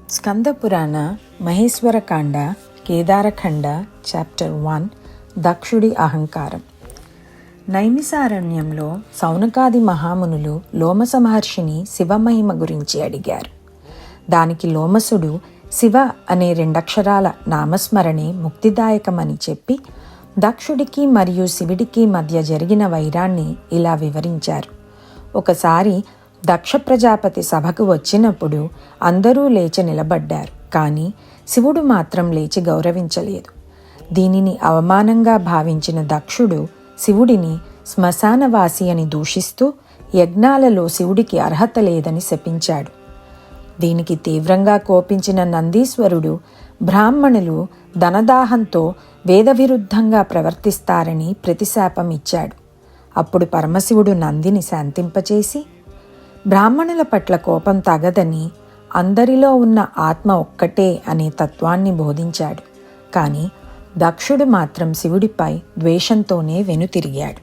స్కంద పురాణ మహేశ్వరకాండ కేదారఖండ చాప్టర్ 1 దక్షుడి అహంకారం. నైమిసారణ్యంలో సౌనకాది మహామునులు లోమస మహర్షిని శివమహిమ గురించి అడిగారు. దానికి లోమసుడు శివ అనే 2 అక్షరాల నామస్మరణే ముక్తిదాయకమని చెప్పి దక్షుడికి మరియు శివుడికి మధ్య జరిగిన వైరాన్ని ఇలా వివరించారు. ఒకసారి దక్ష ప్రజాపతి సభకు వచ్చినప్పుడు అందరూ లేచి నిలబడ్డారు. కానీ శివుడు మాత్రం లేచి గౌరవించలేదు. దీనిని అవమానంగా భావించిన దక్షుడు శివుడిని శ్మశానవాసి అని దూషిస్తూ యజ్ఞాలలో శివుడికి అర్హత లేదని శపించాడు. దీనికి తీవ్రంగా కోపించిన నందీశ్వరుడు బ్రాహ్మణులు ధనదాహంతో వేదవిరుద్ధంగా ప్రవర్తిస్తారని ప్రతిశాపం ఇచ్చాడు. అప్పుడు పరమశివుడు నందిని శాంతింపచేసి బ్రాహ్మణుల పట్ల కోపం తగదని, అందరిలో ఉన్న ఆత్మ ఒక్కటే అనే తత్వాన్ని బోధించాడు. కానీ దక్షుడు మాత్రం శివుడిపై ద్వేషంతోనే వెనుతిరిగాడు.